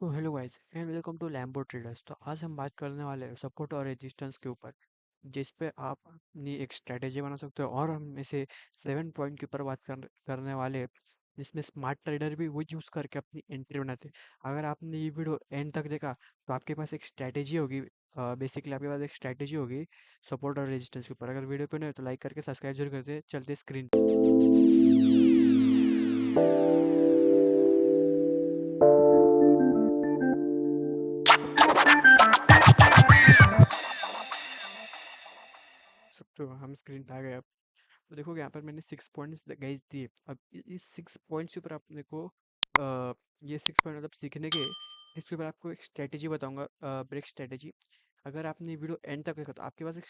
तो hello guys and welcome to Lambo Traders. तो आज हम बात करने वाले हैं सपोर्ट और रेजिस्टेंस के ऊपर, जिस पे आप अपनी एक स्ट्रेटेजी बना सकते हो। और हम इसे 7 पॉइंट के ऊपर करने वाले हैं, जिसमें स्मार्ट ट्रेडर भी वो यूज़ करके अपनी एंट्री बनाते हैं। अगर आपने ये वीडियो एंड तक देखा तो आपके पास एक स्ट्रेटेजी होगी। बेसिकली आपके पास एक स्ट्रेटेजी होगी सपोर्ट और रेजिस्टेंस के ऊपर। अगर वीडियो पे नहीं हो तो लाइक करके सब्सक्राइब जरूर करते चलते स्क्रीन। तो हम स्क्रीन पे आ गए। तो देखोगे यहाँ पर मैंने 6 पॉइंट्स गाइस दिए। अब इस 6 पॉइंट्स के ऊपर आपने को ये 6 पॉइंट मतलब सीखने के, इसके ऊपर आपको एक स्ट्रेटेजी बताऊंगा, ब्रेक स्ट्रेटेजी। अगर आपने वीडियो एंड तक देखा तो आपके पास एक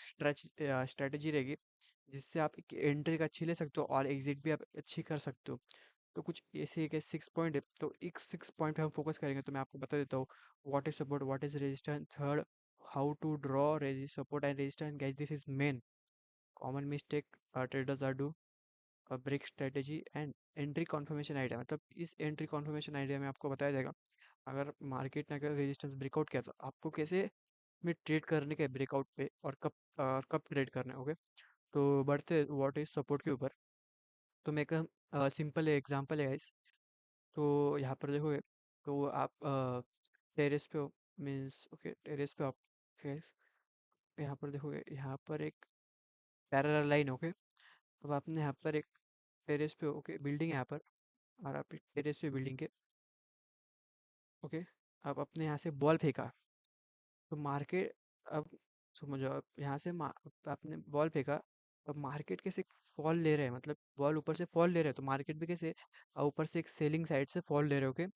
स्ट्रेटेजी रहेगी, जिससे आप एक एंट्री का अच्छी ले सकते हो और एग्जिट भी आप अच्छी कर सकते हो। तो कुछ ऐसे एक 6 पॉइंट है, तो एक 6 पॉइंट पे हम फोकस करेंगे। तो मैं आपको बता देता हूँ what is support, what is resistance, third how to draw support and resistance. Guys this is main common mistake traders are do, break strategy and entry confirmation idea. मतलब इस एंट्री कॉन्फर्मेशन आइडिया में आपको बताया जाएगा अगर market ने अगर resistance breakout किया तो आपको कैसे में ट्रेड करने का ब्रेकआउट पे, और कब ट्रेड करना है। ओके, तो बढ़ते व्हाट इज सपोर्ट के ऊपर। तो मैं एक सिंपल एग्जांपल है गाइस। तो यहाँ पर देखोगे तो आप टेरेस पे हो, मीन्स ओके टेरेस पे आप guys, यहाँ पर देखोगे यहाँ पर एक पैरेलल लाइन। ओके, अब आपने यहाँ पर एक टेरेस पे, ओके बिल्डिंग है यहाँ पर, और आप टेरेस पे बिल्डिंग के, ओके आप अपने यहाँ से बॉल फेंका। तो मार्केट, अब समझो आप यहाँ से आपने बॉल फेंका। अब मार्केट कैसे फॉल ले रहे हैं, मतलब बॉल ऊपर से फॉल ले रहे हैं, तो मार्केट भी कैसे ऊपर से एक सेलिंग साइड से फॉल ले रहे हो। ओके,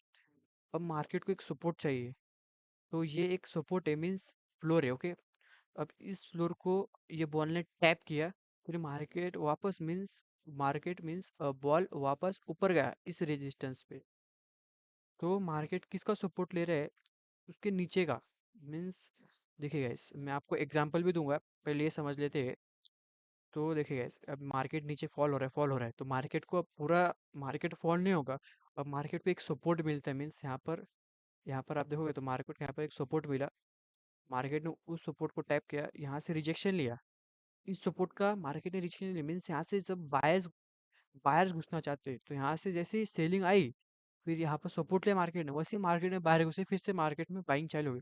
अब मार्केट को एक सपोर्ट चाहिए। तो ये एक सपोर्ट है, मीन्स फ्लोर है। ओके, अब इस फ्लोर को ये बॉल ने टैप किया, फिर मार्केट वापस मीन्स बॉल वापस ऊपर गया इस रेजिस्टेंस पे। तो मार्केट किसका सपोर्ट ले रहा है, उसके नीचे का। मीन्स देखिए गाइस, मैं आपको एग्जांपल भी दूंगा, पहले ये समझ लेते हैं। तो देखिए गाइस, अब मार्केट नीचे फॉल हो रहा है, तो मार्केट को अब पूरा मार्केट फॉल नहीं होगा। अब मार्केट को एक सपोर्ट मिलता है, मीन्स यहाँ पर आप देखोगे तो मार्केट को यहाँ पर एक सपोर्ट मिला। मार्केट ने उस सपोर्ट को टैप किया, यहाँ से रिजेक्शन लिया। इस सपोर्ट का मार्केट ने रिजेक्शन लिया, मीन्स यहाँ से जब बायर्स बायर्स घुसना चाहते हैं, तो यहाँ से जैसे ही सेलिंग आई, फिर यहाँ पर सपोर्ट लिया मार्केट ने, वैसे मार्केट में बाहर घुसे, फिर से मार्केट में बाइंग चालू हुई।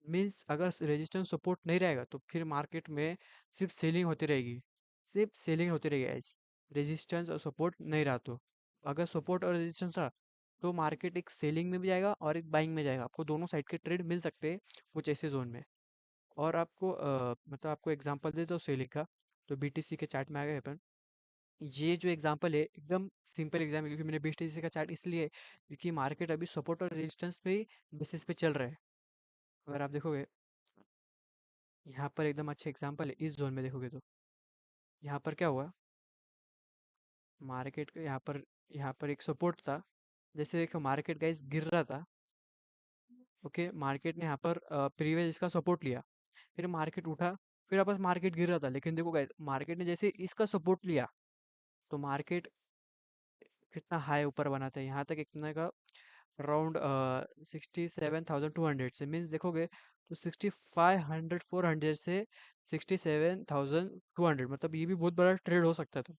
मीन्स अगर रेजिस्टेंस सपोर्ट नहीं रहेगा तो फिर मार्केट में सिर्फ सेलिंग होती रहेगी, सिर्फ सेलिंग होती रहेगी ऐसे, रेजिस्टेंस और सपोर्ट नहीं रहा तो। अगर सपोर्ट और रेजिस्टेंस रहा तो मार्केट एक सेलिंग में भी जाएगा और एक बाइंग में जाएगा। आपको दोनों साइड के ट्रेड मिल सकते हैं कुछ ऐसे जोन में। और आपको मतलब आपको एग्जांपल दे दो सेलिंग का, तो बीटीसी के चार्ट में आ गए अपन। ये जो एग्जांपल है एकदम सिंपल एग्जाम्पल, क्योंकि मैंने बीटीसी का चार्ट इसलिए है, क्योंकि मार्केट अभी सपोर्ट और रेजिस्टेंस पे बेसिस पे चल रहा है। अगर आप देखोगे यहाँ पर एकदम अच्छा एग्जांपल है, इस जोन में देखोगे तो यहाँ पर क्या हुआ, मार्केट का यहाँ पर एक सपोर्ट था। जैसे देखो मार्केट गाइस गिर रहा था, ओके मार्केट ने यहाँ पर प्रीवियस इसका सपोर्ट लिया, फिर मार्केट उठा, फिर वापस मार्केट गिर रहा था। लेकिन देखो गाइस, मार्केट ने जैसे इसका सपोर्ट लिया तो मार्केट कितना हाई ऊपर बना था, यहाँ तक इतना का अराउंड 67,200 से। मीन्स देखोगे तो 6500 400 से 67,200, मतलब ये भी बहुत बड़ा ट्रेड हो सकता था।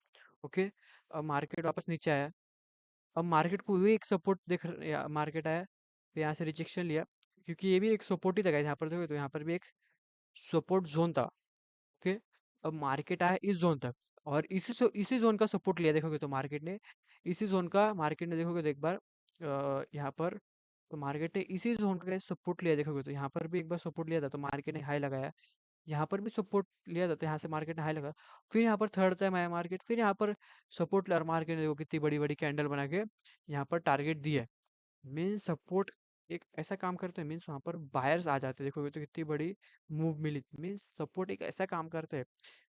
ओके, अब मार्केट वापस नीचे आया। अब मार्केट को भी एक सपोर्ट मार्केट आया, फिर यहाँ से रिजेक्शन लिया, क्योंकि ये भी एक सपोर्ट ही था guys। यहाँ पर देखो तो यहाँ पर भी एक सपोर्ट जोन था। ओके, अब मार्केट आया इस जोन तक, और इसी जोन का सपोर्ट लिया देखोगे तो मार्केट ने देखोगे तो एक बार यहाँ पर, तो मार्केट ने इसी जोन का सपोर्ट लिया देखोगे तो यहाँ पर भी एक बार सपोर्ट लिया था, तो मार्केट ने हाई लगाया। यहाँ पर भी सपोर्ट लिया था, तो यहाँ से मार्केट ने हाई लगा। फिर यहाँ पर थर्ड टाइम आया मार्केट, फिर यहाँ पर सपोर्ट लिया, और मार्केट ने देखो कितनी बड़ी बड़ी कैंडल बना के यहाँ पर टारगेट दिया। मीन्स सपोर्ट एक ऐसा काम करते हैं, मीन्स वहां पर बायर्स आ जाते हैं। देखोगे तो कितनी बड़ी मूव मिली। मीन्स सपोर्ट एक ऐसा काम करते हैं,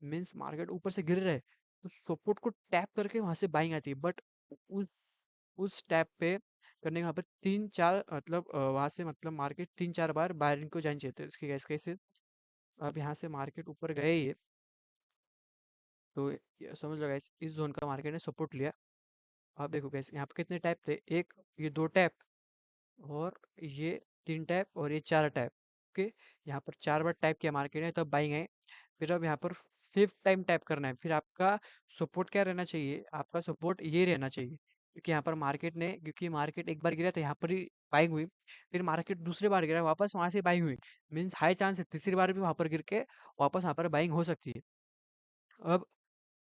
मीन्स मार्केट ऊपर से गिर रहा है तो सपोर्ट को टैप करके वहां से बाइंग आती है। बट उस उस टैप पे करने के वहां पर 3 4 मतलब वहां से मतलब मार्केट 3 4 बार बायरिंग को जानी चाहिए। इसके कैसे कैसे, अब यहाँ से मार्केट ऊपर गए ये, तो ये समझ लो guys, इस जोन का मार्केट ने सपोर्ट लिया। अब देखो कैसे यहाँ पे कितने टैप थे, एक ये दो टैप, और ये 3 टैप और ये 4 टैप। ओके, यहाँ पर 4 बार टैप किया मार्केट ने तब बाइंग है। फिर अब यहाँ पर 5th टाइम टैप करना है, फिर आपका सपोर्ट क्या रहना चाहिए, आपका सपोर्ट ये रहना चाहिए, क्योंकि यहाँ पर मार्केट ने, क्योंकि मार्केट एक बार गिरा तो यहाँ पर ही बाइंग हुई, फिर मार्केट दूसरी बार गिरा वापस वहां से बाइंग हुई, मीन्स हाई चांस है तीसरी बार भी वहां पर गिर के वापस वहां पर बाइंग हो सकती है। अब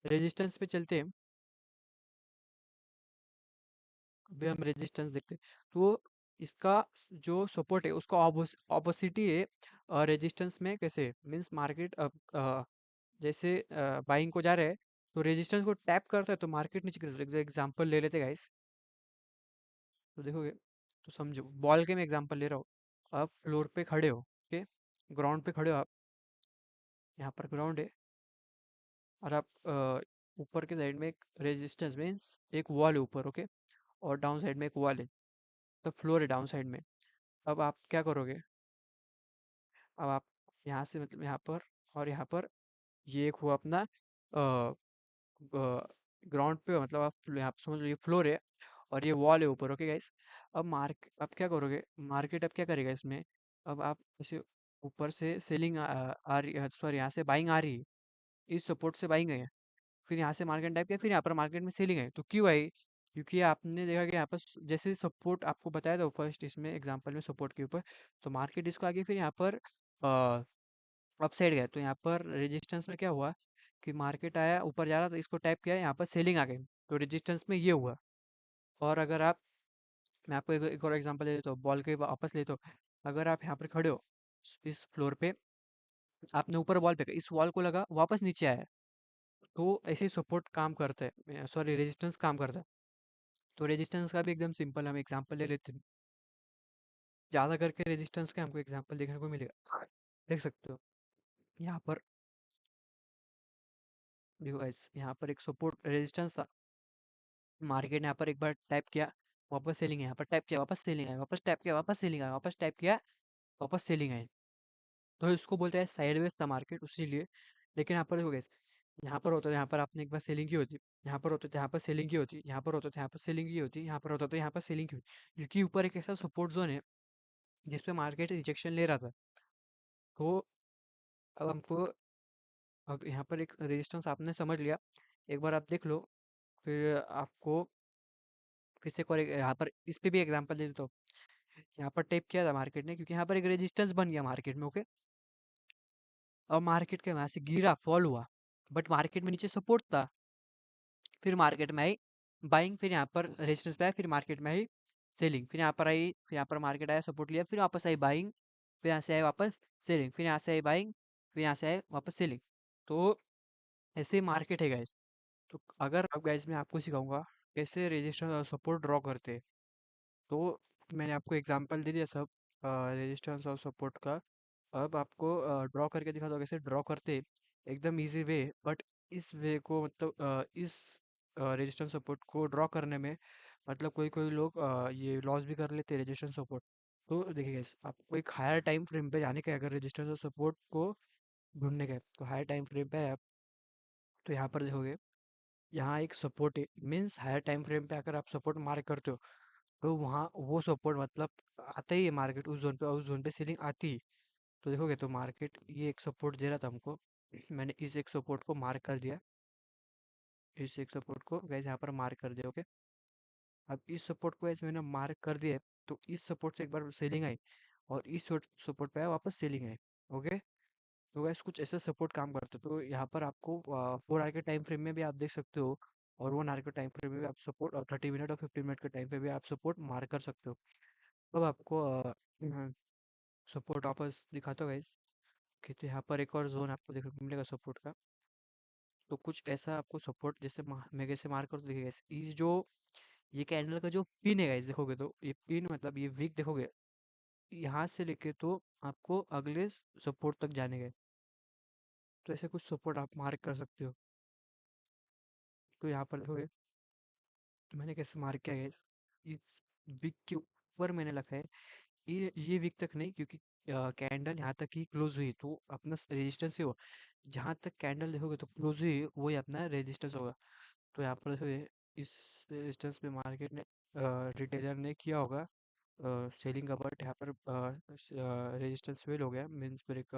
रेजिस्टेंस पे चलते हैं। अभी हम रेजिस्टेंस देखते हैं, तो इसका जो सपोर्ट है उसका ऑपोसिटी है रेजिस्टेंस में। कैसे, मीन्स मार्केट अब जैसे बाइंग को जा रहे हैं तो रेजिस्टेंस को टैप करता है तो मार्केट नीचे गिरता है। एग्जांपल ले लेते गाइस, तो देखोगे, तो समझो बॉल के मैं एग्जांपल ले रहा हूँ। आप फ्लोर पे खड़े हो, ओके, ग्राउंड पे खड़े हो आप, यहाँ पर ग्राउंड है, और आप ऊपर के साइड में एक रेजिस्टेंस मीन्स एक वॉल है ऊपर, ओके, और डाउन साइड में एक वॉल है, तो फ्लोर है डाउन साइड में। अब आप क्या करोगे, अब आप यहाँ से मतलब यहाँ पर और यहाँ पर, ये एक हुआ अपना ग्राउंड पे, मतलब आप यहाँ पे समझ लो ये फ्लोर है और ये वॉल है ऊपर, ओके गाइस। अब क्या करोगे, मार्केट अब क्या करेगा इसमें, अब आप जैसे ऊपर से सेलिंग आ रही है, सॉरी यहाँ से बाइंग आ रही है, इस सपोर्ट से बाइंग है, फिर यहाँ से मार्केट टाइप किया, फिर यहाँ पर मार्केट में सेलिंग है, तो क्यों आई, क्योंकि आपने देखा कि यहाँ पर जैसे सपोर्ट आपको बताया था फर्स्ट इसमें एग्जांपल में सपोर्ट के ऊपर, तो मार्केट इसको आगे फिर यहाँ पर अपसाइड गया, तो यहाँ पर रेजिस्टेंस में क्या हुआ कि मार्केट आया ऊपर जा रहा था, इसको टैप किया, यहाँ पर सेलिंग आ गई, तो रेजिस्टेंस में ये हुआ। और अगर आप, मैं आपको एक और एग्जांपल दे देता हूँ, बॉल के वापस लेता हूँ, अगर आप यहाँ पर खड़े हो इस फ्लोर पे, आपने ऊपर वॉल पे इस वॉल को लगा वापस नीचे आया, तो ऐसे ही सपोर्ट काम करता है, सॉरी रेजिस्टेंस काम करता है। तो रेजिस्टेंस का भी एकदम सिंपल हम एग्जांपल ले लेते हैं, ज़्यादा करके रेजिस्टेंस का हमको एग्जांपल देखने को मिलेगा, देख सकते हो यहाँ पर। देखो guys, यहाँ पर एक सपोर्ट रेजिस्टेंस था, मार्केट ने यहाँ पर एक बार टैप किया, वापस सेलिंग है, यहाँ पर टैप किया वापस सेलिंग है, वापस टैप किया वापस सेलिंग है, वापस टैप किया वापस सेलिंग है, तो इसको बोलते हैं साइडवेज था मार्केट उसीलिए। लेकिन यहाँ पर देखो guys, यहाँ पर होता है, यहाँ पर आपने एक बार सेलिंग की होती, यहाँ पर होता है, यहाँ पर सेलिंग की होती, यहाँ पर होता है, यहाँ पर सेलिंग की होती, यहाँ पर होता तो यहाँ पर सेलिंग की होती, क्योंकि ऊपर एक ऐसा सपोर्ट जोन है जिसपे मार्केट रिजेक्शन ले रहा था। तो अब हमको, अब यहाँ पर एक रेजिस्टेंस आपने समझ लिया, एक बार आप देख लो, फिर आपको फिर से एक और यहाँ पर इस पे भी एग्जांपल दे देता हूँ। यहाँ पर टेप किया था मार्केट ने, क्योंकि यहाँ पर एक रेजिस्टेंस बन गया मार्केट में, ओके, और मार्केट के वहां से गिरा, फॉल हुआ, बट मार्केट में नीचे सपोर्ट था, फिर मार्केट में आई बाइंग, फिर यहाँ पर रेजिस्टेंस पे आया, फिर मार्केट में आई सेलिंग, फिर यहाँ पर आई, फिर यहाँ पर मार्केट आया सपोर्ट लिया, फिर वापस आई बाइंग, फिर यहाँ से आई वापस सेलिंग, फिर यहाँ से आई बाइंग, फिर यहाँ से आए वापस सेलिंग। तो ऐसे मार्केट है गाइस। तो अगर अब गाइस मैं आपको सिखाऊंगा कैसे रेजिस्टेंस और सपोर्ट ड्रॉ करते हैं, तो मैंने आपको एग्जांपल दे दिया सब रेजिस्टेंस और सपोर्ट का। अब आपको ड्रॉ करके दिखा दो कैसे ड्रॉ करते, एकदम इजी वे, बट इस वे को मतलब इस रेजिस्टेंस सपोर्ट को ड्रॉ करने में, मतलब कोई कोई लोग ये लॉस भी कर लेते हैं रेजिस्टेंस सपोर्ट। तो देखिए guys, आपको एक हायर टाइम फ्रेम पे जाने का है, अगर रेजिस्टेंस और सपोर्ट को ढूंढने का है, तो हायर टाइम फ्रेम पे है आप, तो यहाँ पर देखोगे, यहाँ एक सपोर्ट है, मीन्स हायर टाइम फ्रेम पे अगर आप सपोर्ट मार्क करते हो, तो वहाँ वो सपोर्ट मतलब आता ही है मार्केट उस जोन पे, और उस जोन पे सेलिंग आती है। तो देखोगे तो मार्केट ये एक सपोर्ट दे रहा था हमको, मैंने इस एक सपोर्ट को मार्क कर दिया, इस एक सपोर्ट को गैस यहाँ पर मार्क कर दिया, ओके। अब इस सपोर्ट को ऐसे मैंने मार्क कर दिया है, तो इस सपोर्ट से एक बार सेलिंग आई, और इस सपोर्ट पे आया वापस सेलिंग आई, ओके। तो गैस कुछ ऐसा सपोर्ट काम करते हो, तो यहाँ पर आपको 4 आवर के टाइम फ्रेम में भी आप देख सकते हो, और 1 आवर के टाइम फ्रेम में भी आप सपोर्ट, और 30 मिनट और 15 मिनट के टाइम पे भी आप सपोर्ट मार्क कर सकते हो। अब आपको सपोर्ट वापस दिखाता हूँ गाइस, कि तो यहाँ पर एक और जोन आपको देखने को मिलेगा सपोर्ट का। तो कुछ ऐसा आपको सपोर्ट जैसे मैं कैसे मार्क कर देखिए गाइस, इस जो ये कैंडल का जो पिन है गाइस, देखोगे तो ये पिन मतलब ये वीक देखोगे, यहाँ से लेके तो आपको अगले सपोर्ट तक जाने गए, तो ऐसे कुछ सपोर्ट आप मार्क कर सकते हो। तो यहाँ पर देखोगे, तो मैंने कैसे मार्क किया गाइस, इस वीक के ऊपर मैंने लिखा है, ये वीक तक नहीं, क्योंकि कैंडल यहाँ तक ही क्लोज हुई तो अपना रेजिस्टेंस ही हो, जहाँ तक कैंडल देखोगे तो क्लोज हुई वही अपना रेजिस्टेंस होगा। तो यहाँ पर देखोगे, इस रेजिस्टेंस पे मार्केट ने रिटेलर ने किया होगा सेलिंग का, बट यहाँ पर रेजिस्टेंस फेल हो गया, मीन्स ब्रेक,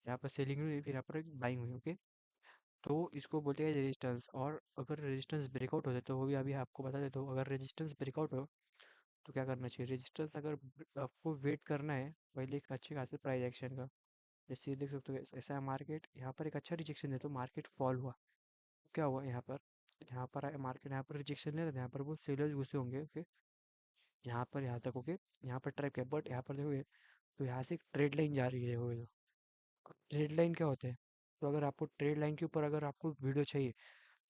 यहाँ पर सेलिंग हुई, फिर यहाँ पर बाइंग हुई, ओके। तो इसको बोलते हैं रेजिस्टेंस। और अगर रेजिस्टेंस ब्रेकआउट होता है तो वो भी अभी आपको बता देता हूँ। अगर रेजिस्टेंस ब्रेकआउट हो तो क्या करना चाहिए। रेजिस्टेंस अगर आपको वेट करना है पहले एक अच्छे खासे प्राइस एक्शन का। जैसे ये देख सकते हो, ऐसा है मार्केट, यहाँ पर एक अच्छा रिजेक्शन है तो मार्केट फॉल हुआ। क्या हुआ यहाँ पर मार्केट यहाँ पर रिजेक्शन ले रहा था, यहाँ पर वो सेलर्स घुसे होंगे, ओके। यहाँ पर यहाँ तक, ओके। यहाँ पर ट्रैप किया, बट यहाँ पर देखोगे तो यहाँ से एक ट्रेड लाइन जा रही है, देखोगे तो ट्रेड लाइन क्या होता है। तो अगर आपको ट्रेड लाइन के ऊपर अगर आपको वीडियो चाहिए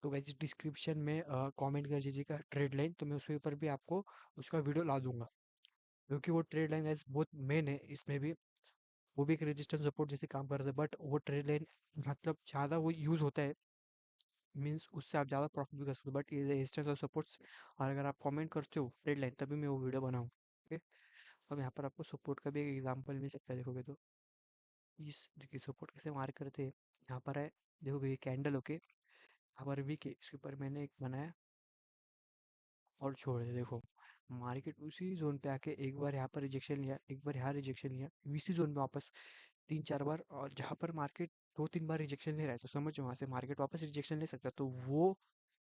तो गाइस डिस्क्रिप्शन में कमेंट कर दीजिएगा ट्रेड लाइन, तो मैं उसके ऊपर भी आपको उसका वीडियो ला दूंगा। क्योंकि वो ट्रेड लाइन गाइस बहुत मेन है इसमें भी। वो भी एक रेजिस्टेंस सपोर्ट जैसे काम करता है, बट वो ट्रेड लाइन मतलब ज़्यादा वो यूज़ होता है, मीन्स उससे आप ज़्यादा प्रॉफिट भी कर सकते हो। बट ये रेजिस्टेंस और सपोर्ट्स, और अगर आप कमेंट करते हो ट्रेड लाइन तभी मैं वो वीडियो बनाऊँ, ओके। अब यहाँ पर आपको सपोर्ट का भी एक एग्जाम्पल मिल सकता है, देखोगे तो इस देखिए सपोर्ट कैसे मार्क करते हैं। यहाँ पर है, देखोगे ये कैंडल, ओके। यहाँ पर वीक है, इसके ऊपर मैंने एक बनाया और छोड़ दे, देखो मार्केट उसी जोन पे आके एक बार यहाँ पर रिजेक्शन लिया, एक बार यहाँ रिजेक्शन लिया, इसी जोन में वापस 3-4 बार, और जहाँ पर मार्केट 2-3 बार रिजेक्शन ले रहा है तो समझो वहाँ से मार्केट वापस रिजेक्शन ले सकता है। तो वो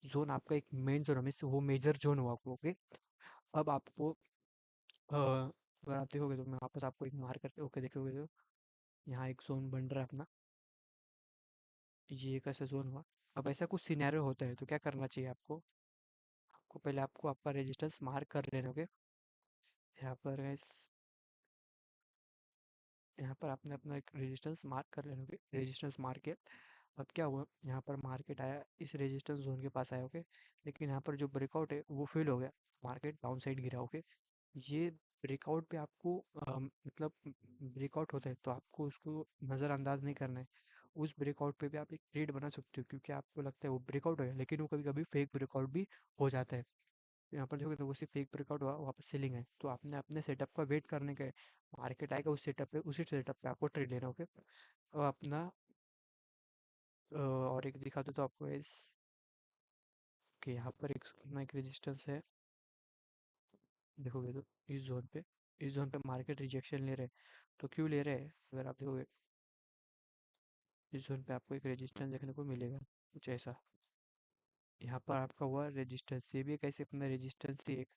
जोन आपका एक मेन जोन, हमें से वो मेजर जोन हुआ आपको, ओके। अब आपको अगर आप देखोगे तो मैं वापस आपको एक मार करके, ओके, देखोगे तो यहाँ एक जोन बन रहा है अपना, ये एक ऐसा जोन हुआ। अब ऐसा कुछ सिनेरियो होता है तो क्या करना चाहिए आपको। आपको पहले आपको आपका रेजिस्टेंस मार्क कर लेना, ओके। यहाँ पर guys, यहाँ पर आपने अपना एक रेजिस्टेंस मार्क कर लेना, ओके। रेजिस्टेंस मार्क किया। अब क्या हुआ, यहाँ पर मार्केट आया, इस रेजिस्टेंस जोन के पास आया, ओके। लेकिन यहाँ पर जो ब्रेकआउट है वो फेल हो गया, मार्केट डाउन साइड गिरा, ओके। ये ब्रेकआउट पे आपको मतलब ब्रेकआउट होता है तो आपको उसको नज़रअंदाज नहीं करना है। उस ब्रेकआउट पे भी आप एक ट्रेड बना सकते हो, क्योंकि आपको लगता है वो ब्रेकआउट हो गया, लेकिन वो कभी कभी फेक ब्रेकआउट भी हो जाता है। यहाँ पर देखोगे तो वो सिर्फ फेक ब्रेकआउट हुआ, वहाँ पर सेलिंग है, तो आपने अपने सेटअप का वेट करने का है। मार्केट आएगा उस सेटअप पे, उसी सेटअप पे आपको ट्रेड लेना, ओके। और अपना और एक दिखा दो तो आपको इस कि यहाँ पर एक अपना एक रेजिस्टेंस है, देखोगे तो इस जोन पे मार्केट रिजेक्शन ले रहे हैं। तो क्यों ले रहे हैं, अगर आप देखोगे इस जोन पे आपको एक रेजिस्टेंस देखने को मिलेगा, कुछ ऐसा। यहाँ पर आपका हुआ रेजिस्टेंस, ये भी एक ऐसे अपना रेजिस्टेंस ही एक,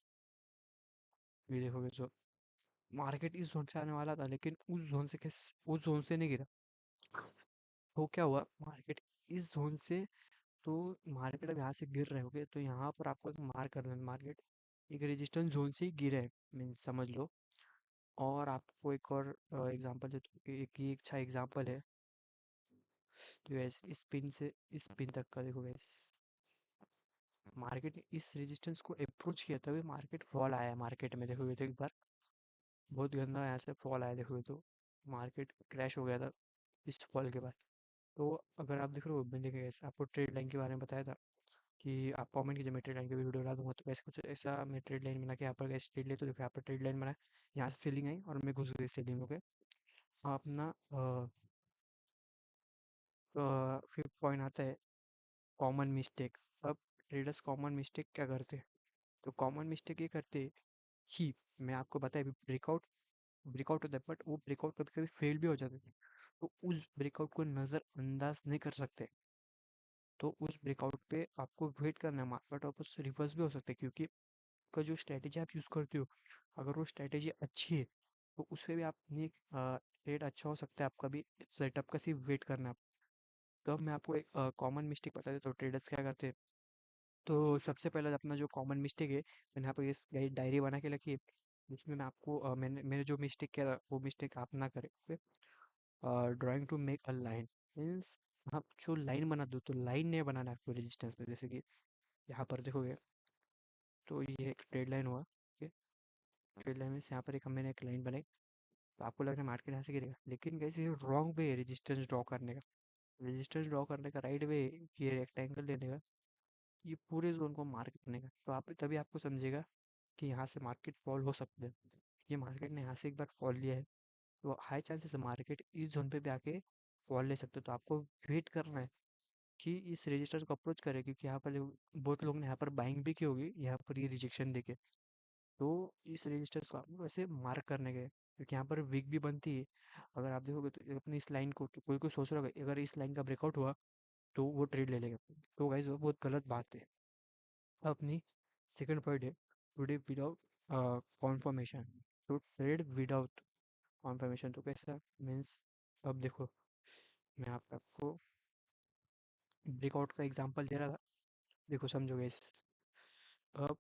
ये देखोगे जो मार्केट इस जोन से आने वाला था, लेकिन उस जोन से नहीं गिरा। तो क्या हुआ, मार्केट इस जोन से, तो मार्केट अब यहाँ से गिर रहे होगे तो यहाँ पर आपको एक मार्क करना है, मार्केट एक रेजिस्टेंस जोन से ही गिरा है, मीन्स समझ लो। और आपको एक और एग्जांपल देता हूँ कि एक ये अच्छा एग्जांपल है, जो इस पिन से इस पिन तक का, देखो गैस मार्केट ने इस रेजिस्टेंस को अप्रोच किया तभी मार्केट फॉल आया। मार्केट में देखोगे तो एक बार बहुत गंदा यहाँ से फॉल आया, देखोगे तो मार्केट क्रैश हो गया था इस फॉल के बाद। तो अगर आप देख रहे हो, मैंने कैसे आपको ट्रेड लाइन के बारे में बताया था कि आप कमेंट कीजिए, मैं ट्रेड लाइन की भी वीडियो बना दूंगा। तो वैसे कुछ ऐसा मैं ट्रेड लाइन बना के यहाँ पर गैस ट्रेड ले, तो देखो यहाँ पर ट्रेड लाइन बनाया, यहाँ से सेलिंग आई और मैं घुस गई सेलिंग, ओके। अपना फिफ्थ पॉइंट आता है कॉमन मिस्टेक। अब ट्रेडर्स कॉमन मिस्टेक क्या करते हैं, तो कॉमन मिस्टेक ये करते हैं कि मैं आपको बताया ब्रेकआउट ब्रेकआउट होता है, बट वो ब्रेकआउट कभी कभी फेल भी हो जाता है। तो उस ब्रेकआउट को नज़रअंदाज नहीं कर सकते, तो उस ब्रेकआउट पे आपको वेट करना है। मार्केट वापस रिवर्स भी हो सकता है, क्योंकि का जो स्ट्रैटेजी आप यूज़ करते हो, अगर वो स्ट्रैटेजी अच्छी है तो उस पे भी आपने ट्रेड अच्छा हो सकता है आपका भी। सेटअप का सिर्फ वेट करना है। तो अब मैं आपको एक कॉमन मिस्टेक बता देता हूँ ट्रेडर्स क्या करते हैं। तो सबसे पहले अपना जो कॉमन मिस्टेक है, मैंने यहाँ पर इस डायरी बना के रखी है, जिसमें मैं आपको मैंने जो मिस्टेक किया था वो मिस्टेक आप ना करें, okay. Drawing to make a line, means आप जो लाइन बना दो तो लाइन नहीं बनाना है आपको रेजिस्टेंस पे। जैसे कि यहाँ पर देखोगे तो ये एक ट्रेड लाइन हुआ, ओके। ट्रेड लाइन में से यहाँ पर एक मैंने एक लाइन बनाई, तो आपको लग रहा है मार्केट यहाँ से गिरेगा, लेकिन कैसे रॉन्ग वे है रेजिस्टेंस ड्रॉ करने का। रेजिस्टेंस ड्रॉ करने का राइट वे ये रेक्टेंगल लेने का, ये पूरे जोन को मार्क करने का। तो आप तभी आपको समझेगा कि यहाँ से मार्केट फॉल हो सकता है। ये मार्केट ने यहाँ से एक बार फॉल लिया है तो हाई चांसेस है मार्केट इस जोन पे भी आके फॉल ले सकते हो। तो आपको वेट करना है कि इस रजिस्टर को अप्रोच करे, क्योंकि यहाँ पर बहुत लोग ने यहाँ पर बाइंग भी की होगी यहाँ पर ये रिजेक्शन देके। तो इस रेजिस्टेंस को आपको वैसे मार्क करने के, क्योंकि यहाँ पर वीक भी बनती है। अगर आप देखोगे तो अपनी इस लाइन को, कोई कोई सोच रहा होगा अगर इस लाइन का ब्रेकआउट हुआ तो वो ट्रेड ले लेगा, तो गाइज वो बहुत गलत बात है। अपनी सेकंड पॉइंट है टुडे विदाउट कॉन्फर्मेशन, तो ट्रेड विदाउट कॉन्फर्मेशन तो कैसा मीन्स, अब देखो मैं आपको ब्रेकआउट का एग्जांपल दे रहा था, देखो समझोगे अब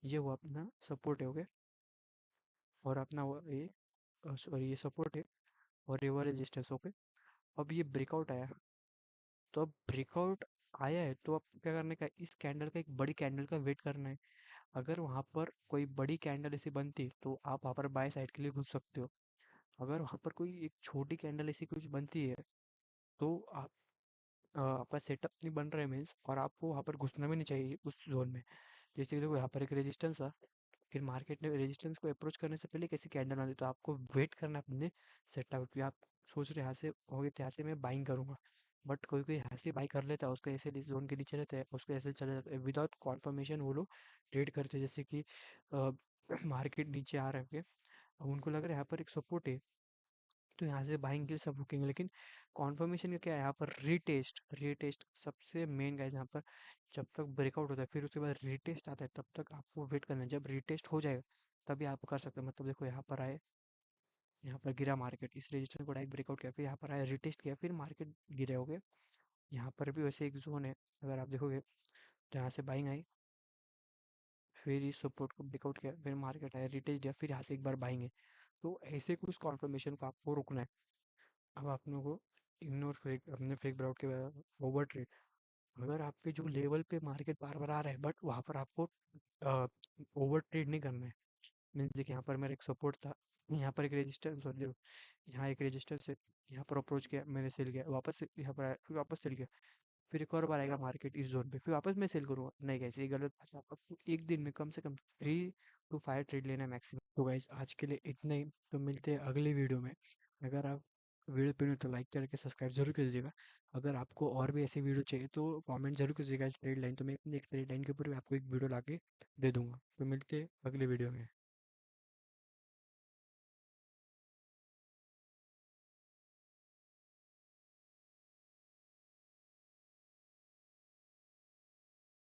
ये वो अपना सपोर्ट है, ओके, और अपना वो ये सॉरी ये सपोर्ट है और ये वो रेजिस्टेंस, ओके। अब ये ब्रेकआउट आया, तो अब ब्रेकआउट आया है तो अब क्या करने का, इस कैंडल का, एक बड़ी कैंडल का वेट करना है। अगर वहाँ पर कोई बड़ी कैंडल ऐसी बनती तो आप वहाँ पर बाय साइड के लिए घुस सकते हो। अगर वहाँ पर कोई एक छोटी कैंडल ऐसी कुछ बनती है तो आप आपका सेटअप नहीं बन रहा है मीन्स, और आपको वहाँ पर घुसना भी नहीं चाहिए उस जोन में। जैसे कि देखो यहाँ पर एक रेजिस्टेंस था, फिर मार्केट ने रेजिस्टेंस को अप्रोच करने से पहले कैसी कैंडल आती, तो आपको वेट करना है अपने सेटअप पे। आप सोच रहे यहाँ से हो गए तो यहाँ से मैं बाइंग करूंगा, बट कोई कोई यहाँ से बाई कर लेता है, उसको ऐसे जोन के नीचे रहता है, उसको ऐसे चले जाता है विदाउट कॉन्फर्मेशन, वो लोग ट्रेड करते हैं। जैसे कि मार्केट नीचे आ रहे हैं, अब उनको लग रहा है यहाँ पर एक सपोर्ट है, तो यहाँ से बाइंग के लिए सब रुकेंगे, लेकिन कॉन्फर्मेशन का क्या है, यहाँ पर रीटेस्ट, रीटेस्ट सबसे मेन गाइस यहाँ पर। जब तक ब्रेकआउट होता है फिर उसके बाद रीटेस्ट आता है, तब तक आपको वेट करना है। जब रीटेस्ट हो जाएगा तभी आप कर सकते हो। मतलब देखो यहाँ पर आए, यहाँ पर गिरा मार्केट, इस रजिस्टर को डायरेक्ट ब्रेकआउट किया, फिर यहाँ पर आया रीटेस्ट किया, फिर मार्केट गिरे हो गए। यहाँ पर भी वैसे एक जोन है, अगर आप देखोगे तो यहाँ से बाइंग आई, फिर इस सपोर्ट को ब्रेकआउट किया, फिर मार्केट आया रिटेस्ट दिया, फिर यहाँ से एक बार बाइंग है। तो ऐसे कुछ कॉन्फर्मेशन को आपको रुकना है। अब आप लोगों को इग्नोर फेक, अपने फेक ब्राउट के ओवर ट्रेड, अगर आपके जो लेवल पे मार्केट बार बार आ रहा है बट वहाँ पर आपको ओवर ट्रेड नहीं करना है। मीन्स देखिए यहाँ पर मेरा एक सपोर्ट था, यहाँ पर एक रेजिस्टेंस, और यहाँ एक रेजिस्टेंस है, यहाँ पर अप्रोच किया, मैंने सेल किया, वापस यहाँ पर आया, फिर वापस सेल किया, फिर एक और बार आएगा मार्केट इस जोन पे, फिर वापस मैं सेल करूँगा, नहीं गाइस ये गलत बात है। आपको एक दिन में कम से कम 3 to 5 ट्रेड लेना है मैक्सिमम। तो गाइस आज के लिए इतना ही, तो मिलते हैं अगले वीडियो में। अगर आप वीडियो पे तो लाइक करके सब्सक्राइब जरूर कर दीजिएगा। अगर आपको और भी ऐसे वीडियो चाहिए तो कमेंट जरूर कीजिएगा। ट्रेड लाइन तो मैं अपनी एक ट्रेड लाइन के ऊपर भी आपको एक वीडियो ला के दे दूंगा। तो मिलते हैं अगले वीडियो में।